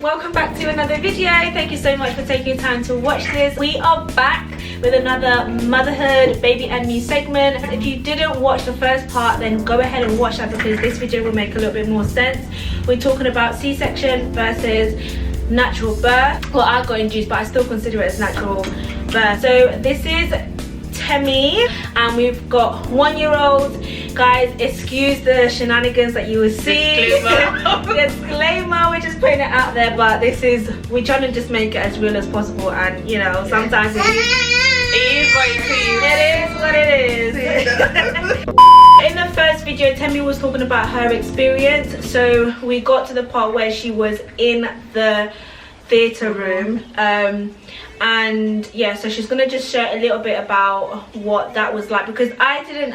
Welcome back to another video. Thank you so much for taking time to watch this. We are back with another motherhood, baby and me segment. If you didn't watch the first part, then go ahead and watch that because this video will make a little bit more sense. We're talking about C-section versus natural birth. Well, I got induced, but I still consider it as natural birth. So this is Temi and we've got 1-year-old. Guys, excuse the shenanigans that you will see. Disclaimer, we're just putting it out there, but we're trying to just make it as real as possible, and you know, sometimes it is what it is. In the first video, Temi was talking about her experience, so we got to the part where she was in the theatre room, and yeah, so she's gonna just share a little bit about what that was like, because I didn't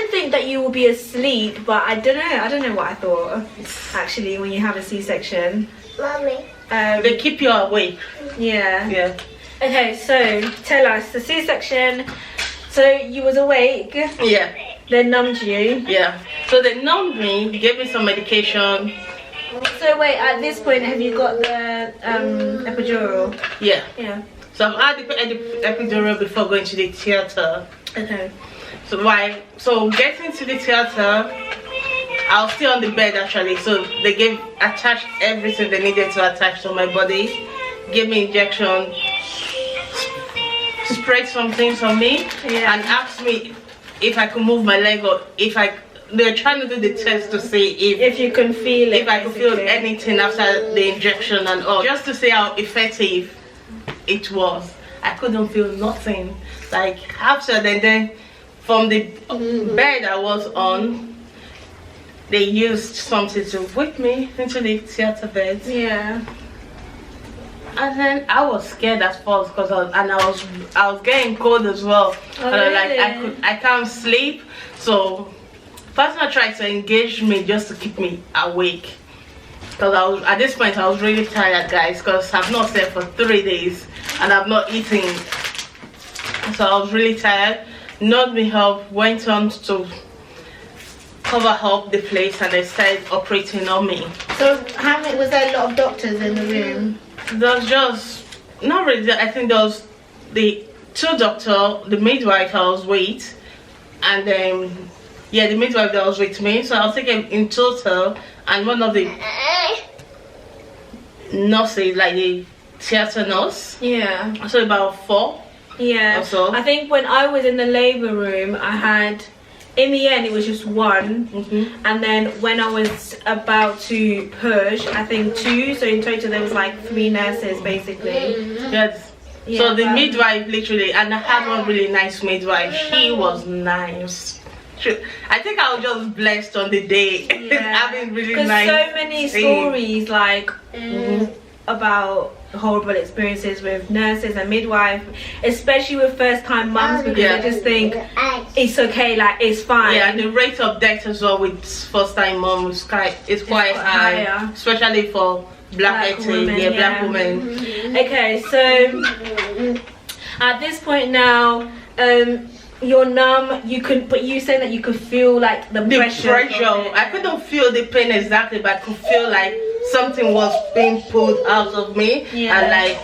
think that you would be asleep, but I don't know what I thought actually when you have a C-section. Mommy. They keep you awake. Yeah. Okay, so tell us the C-section. So you was awake. Yeah. They numbed you. Yeah. So they numbed me, gave me some medication. So wait, at this point, have you got the epidural? Yeah. Yeah. So I've had the epidural before going to the theatre. Okay. So getting to the theatre, I was still on the bed actually. So they attached everything they needed to attach to my body, gave me injection, sprayed some things on me, and asked me if I could move my leg or they're trying to do the test to see if you can feel it. If I could feel anything after the injection and all, just to see how effective it was. I couldn't feel nothing. Like after then from the bed I was on, they used something to whip me into the theatre bed. Yeah. And then I was scared at first because I was getting cold as well. Oh, and really? I can't sleep. So partner tried to engage me just to keep me awake, because at this point I was really tired, guys, because I've not slept for 3 days and I've not eaten, so I was really tired. Knocked me up, went on to cover up the place, and they started operating on me. So was there a lot of doctors in the room? There was just not really. I think there was the 2 doctors, the midwife I was with, and then the midwife that was with me. So I was thinking in total, and one of the nurses, like the theatre nurse. Yeah. So about 4. Yeah. Also. I think when I was in the labour room, I had, in the end, it was just 1. And then when I was about to push, I think 2. So in total, there was like 3 nurses, basically. Yes. Yeah, so the midwife literally, and I had one really nice midwife. She was nice. I think I was just blessed on the day, having really nice. Because so many stories like about horrible experiences with nurses and midwife, especially with first-time mums, because they just think it's okay, like it's fine. Yeah, and the rate of death as well with first-time moms is quite high, especially for black women. Black women. Okay, so at this point now, you're numb. But you said that you could feel like the pressure. I couldn't feel the pain exactly, but I could feel like something was being pulled out of me, and like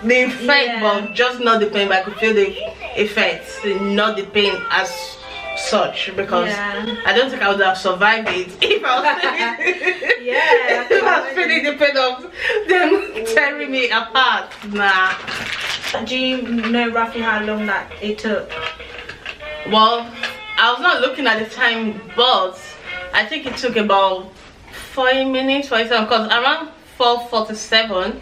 the effect, but just not the pain. But I could feel the effects, not the pain as such, because I don't think I would have survived it if I was if I was feeling the pain of them tearing me apart. Nah. Do you know roughly how long that it took? Well, I was not looking at the time, but I think it took about 5 minutes, for example, because around 4:47,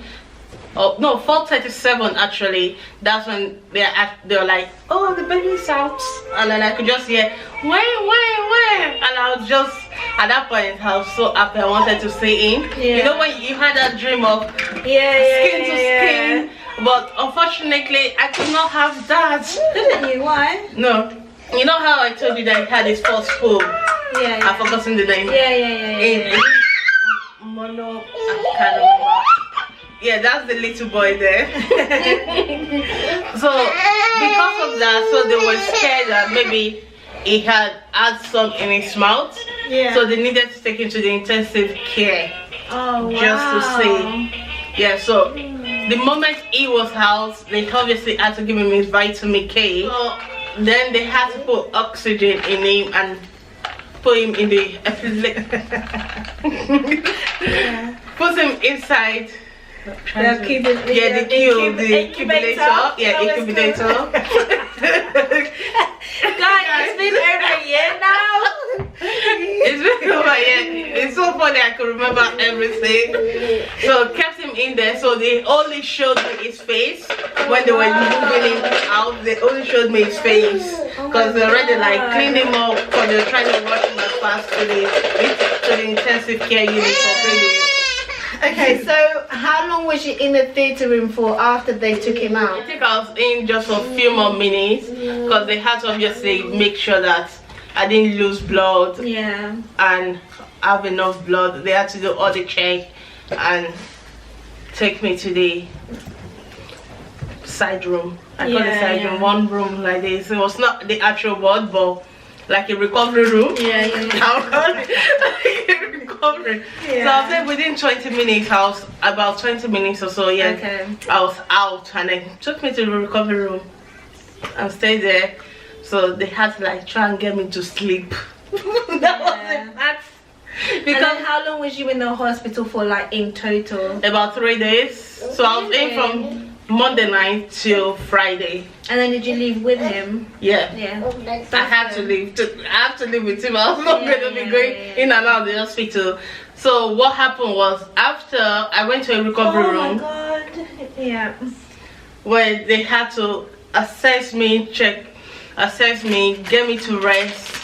oh no, 4:37 actually, that's when they're like, oh, the baby's out, and then I could just hear where, and I was just, at that point I was so happy. I wanted to stay in. You know when you had that dream of skin to skin, but unfortunately I could not have that. Didn't you? Why? No. You know how I told you that I had this first pool? I've forgotten the name. Mono, I can't remember. Yeah, that's the little boy there. So because of that, so they were scared that maybe he had some in his mouth. So they needed to take him to the intensive care Oh, just to wow. see. Yeah, so the moment he was out, they obviously had to give him his vitamin K. So then they had to put oxygen in him and put him in the put him inside the incubator. Yeah, incubator. Guys, it's been over a year now. It's been over a year. It's so funny, I could remember everything. So kept him in there. So they only showed me his face when they were moving him out. They only showed me his face because they already like cleaned him up because they were trying to rush him as fast to the intensive care unit for babies. Okay, so how long was you in the theatre room for after they took him I out? think I was in just a few more minutes because they had to obviously make sure that I didn't lose blood Yeah. and have enough blood. They had to do all the check and take me to the side room. I call it side room, one room like this. It was not the actual ward, but like a recovery room. Yeah. Recovery. Yeah. So I was there within 20 minutes. I was about 20 minutes or so. Yeah. Okay. I was out and they took me to the recovery room and stayed there. So they had to like try and get me to sleep. That was it. That's Because how long was you in the hospital for, like, in total? about 3 days. So I was in from Monday night till Friday. And then did you leave with him? Yeah. Yeah. I had to leave. I have to leave with him. I was not going to be going in and out of the hospital. So what happened was after I went to a recovery room. Oh my god. Yeah. Where they had to assess me, get me to rest.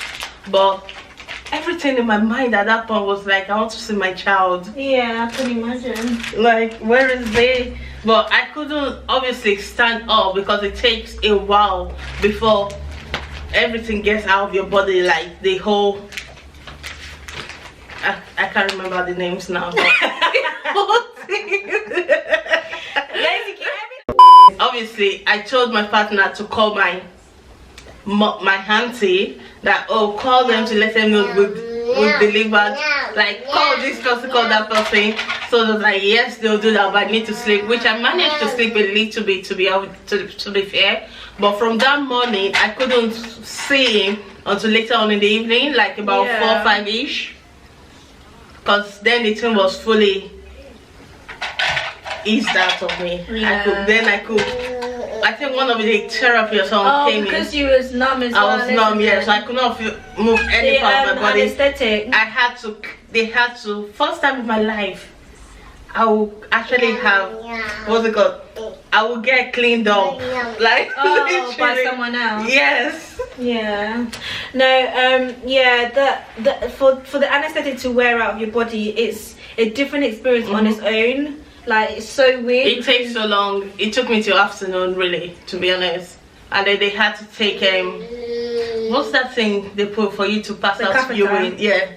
But everything in my mind at that point was like, I want to see my child. Yeah, I can imagine. Like, where is they? But I couldn't obviously stand up because it takes a while before everything gets out of your body, like the whole I can't remember the names now, but obviously I told my partner to call my auntie that, oh, call them to let them know we've delivered, like call this person, call that person. So they was like, yes, they'll do that, but I need to sleep, which I managed to sleep a little bit, to be fair. But from that morning I couldn't see him until later on in the evening, like about 4 or 5 ish, because then the thing was fully eased out of me. I think one of the therapy or something came in. Because you was numb as well. I was numb, yeah, so I could not move any part of my body. Anesthetic. They had to, first time in my life, I will actually have, what's it called? I will get cleaned up. Like, by someone else. Yes. Yeah. No, yeah, for the anesthetic to wear out of your body, it's a different experience on its own. Like, it's so weird. It takes so long. It took me till afternoon, really, to be honest. And then they had to take what's that thing they put for you to pass out urine? Yeah.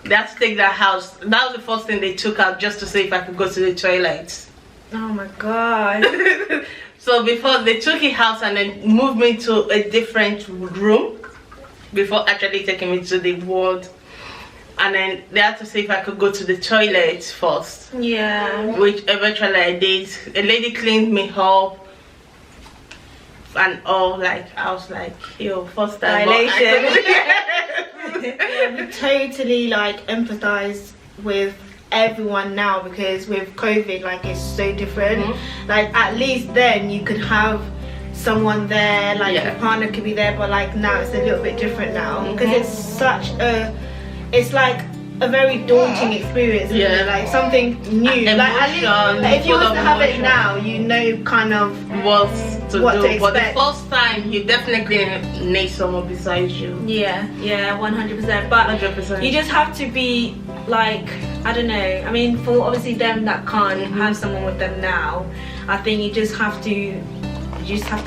They had to take that house. That was the first thing they took out, just to see if I could go to the toilet. Oh my god. So before they took it out and then moved me to a different room before actually taking me to the ward. And then they had to see if I could go to the toilet first. Yeah. Which eventually I did. A lady cleaned me up and all, like, I was like, yo, first time. We totally like empathize with everyone now, because with COVID, like, it's so different. Like, at least then you could have someone there, like your partner could be there, but like now it's a little bit different now, because it's such a, it's like a very daunting experience, isn't it? Like something new. Emotion, like if you was to have it now, you know kind of what to do. expect. But the first time, you definitely need someone besides you. Yeah, 100%. But 100%. you just have to be like, I don't know. I mean, for obviously them that can't have someone with them now, I think you just have to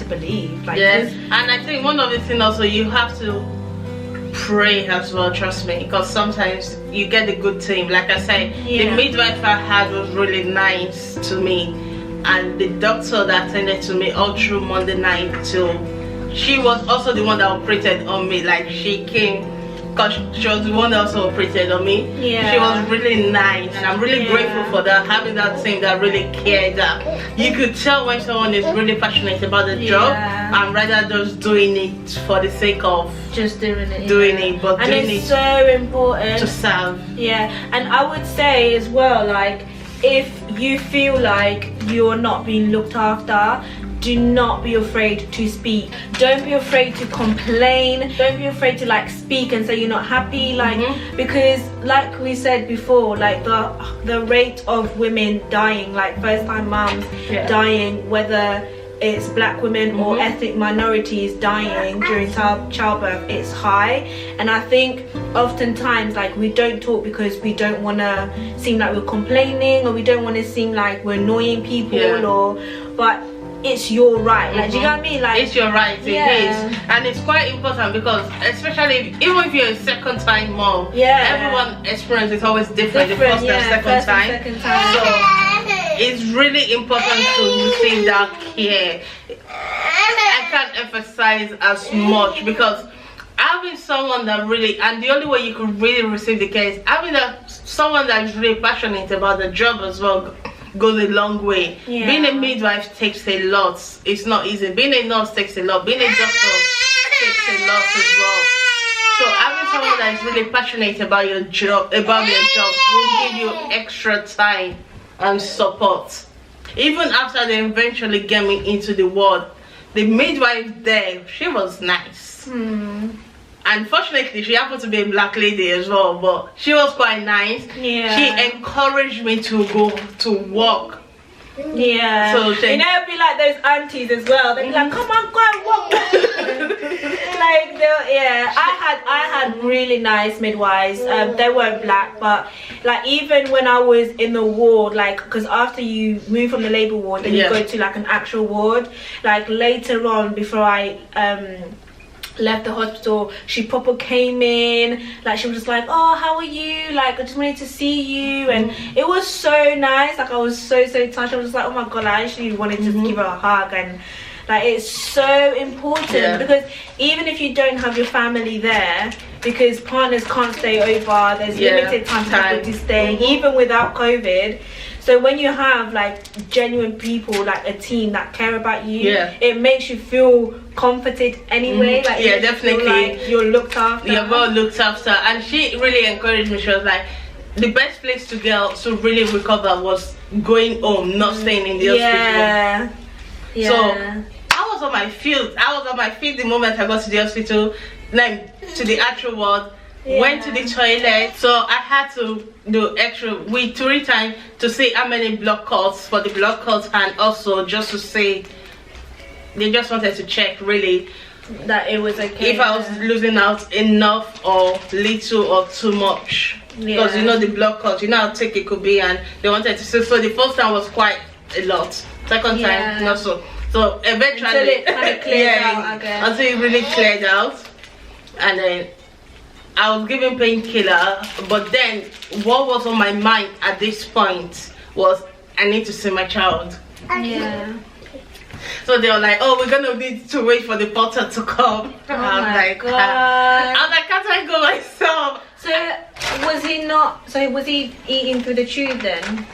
believe. Like, yes, and I think one of the things also, you have to pray as well, trust me, because sometimes you get a good team. Like I said, the midwife I had was really nice to me, and the doctor that attended to me all through Monday night till, she was also the one that operated on me. Like, she came because she was the one that also operated on me. Yeah. She was really nice, and I'm really grateful for that, having that team that really cared. That you could tell when someone is really passionate about the job and rather just doing it for the sake of just doing it, but and doing it's it so important to serve. Yeah, and I would say as well, like, if you feel like you're not being looked after, do not be afraid to speak. Don't be afraid to complain. Don't be afraid to like speak and say you're not happy, like because like we said before, like the rate of women dying, like first time moms dying, whether it's black women or ethnic minorities dying during childbirth, it's high. And I think oftentimes like we don't talk because we don't want to seem like we're complaining, or we don't want to seem like we're annoying people, or but it's your right, like do you know what I mean? Like it's your right, it is, and it's quite important because especially even if you're a second time mom, everyone experience is always different, the first and second time. So it's really important to receive that care. I can't emphasize as much because having someone that really, and the only way you can really receive the care is having someone that is really passionate about the job as well goes a long way. Being a midwife takes a lot. It's not easy. Being a nurse takes a lot. Being a doctor takes a lot as well. So having someone that is really passionate about your job will give you extra time and support. Even after they eventually get me into the ward, the midwife there, she was nice. Unfortunately, she happened to be a black lady as well, but she was quite nice. She encouraged me to go to work. So you know, it'd be like those aunties as well. They'd be like, come on, go and walk. Like I had really nice midwives. They weren't black, but like even when I was in the ward, like because after you move from the labor ward, then you go to like an actual ward. Like later on, before I left the hospital, she proper came in, like she was just like, oh, how are you, like I just wanted to see you, and it was so nice. Like I was so touched. I was just like, oh my god, I actually wanted to give her a hug. And like it's so important because even if you don't have your family there, because partners can't stay over, there's limited time for people to stay, even without COVID. So when you have like genuine people, like a team that care about you, it makes you feel comforted anyway. Like definitely, like you're looked after. You're well looked after, and she really encouraged me. She was like, the best place to get to really recover was going home, not staying in the hospital. So I was on my feet. The moment I got to the hospital, then to the actual ward. Went to the toilet, so I had to do extra 3 times to see how many blood clots for the blood clots, and also just to say they just wanted to check really that it was okay, if I was losing out enough or little or too much, because you know the blood clots, you know how thick it could be, and they wanted to see. So the first time was quite a lot, second time not so eventually until it kind of cleared out again, until it really cleared out. And then I was given painkiller, but then what was on my mind at this point was I need to see my child. So they were like, oh, we're gonna need to wait for the porter to come. I was like, can't I go myself? So was he eating through the tube then?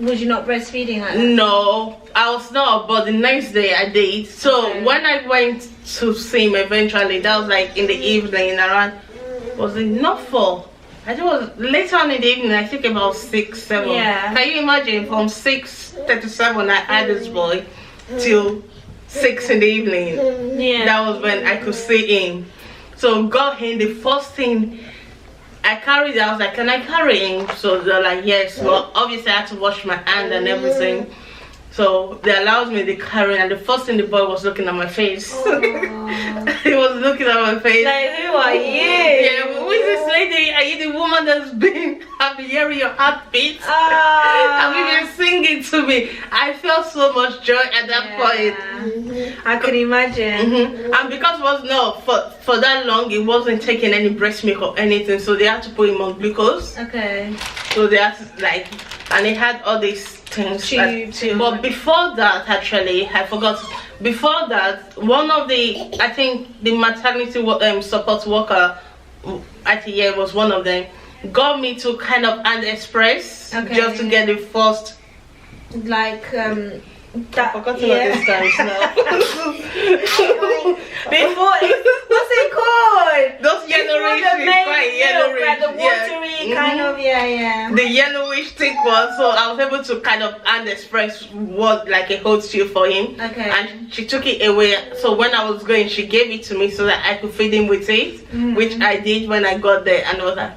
Was you not breastfeeding like that? No, I was not, but the next day I did. So when I went to see him eventually, that was like in the evening around, was it not 4? I think it was later on in the evening, I think about 6, 7. Can you imagine, from 6:37 I had this boy till 6 in the evening. That was when I could see him. So got him, the first thing I carried, I was like, can I carry him? So they're like, yes. Well, obviously I had to wash my hand and everything. So they allowed me to carry, and the first thing the boy was looking at my face. He was looking at my face. Like, who are you? Yeah, who is this lady? Are you the woman that's been hearing your heartbeat? Have you been singing to me? I felt so much joy at that point. I could imagine. And because it was for that long, it wasn't taking any breast milk or anything, so they had to put him on glucose. So they had to and it had all these things. But before that, actually, I forgot. Before that, one of the, I think the maternity support worker I think yeah, it was one of them, got me to kind of hand express just to get the first. Like I forgot to this times now. Before what's it called? Those yellowish, quite yellowish, like the watery kind of, the yellowish thick one. So I was able to kind of hand express what like a whole stew for him. Okay. And she took it away. So when I was going, she gave it to me so that I could feed him with it, which I did when I got there, and I was like,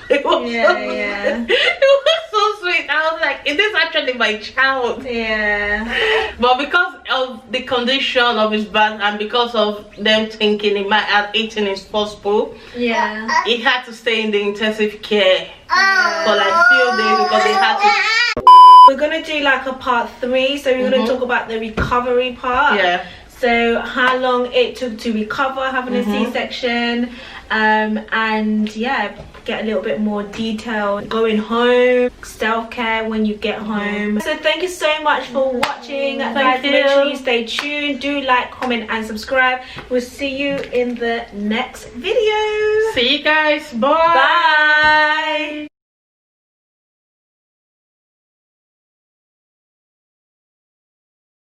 it was it was so sweet. I was like, is this actually my child? Yeah. But because of the condition of his back and because of them thinking he might have eaten his first poop, Yeah. he had to stay in the intensive care for like few days because they had to. We're gonna do like a part 3, so we're gonna talk about the recovery part. Yeah. So how long it took to recover having a C-section, and yeah, get a little bit more detail going home, self-care when you get home. So thank you so much for watching, guys. Make sure you stay tuned, do like, comment and subscribe. We'll see you in the next video. See you guys. Bye. Bye.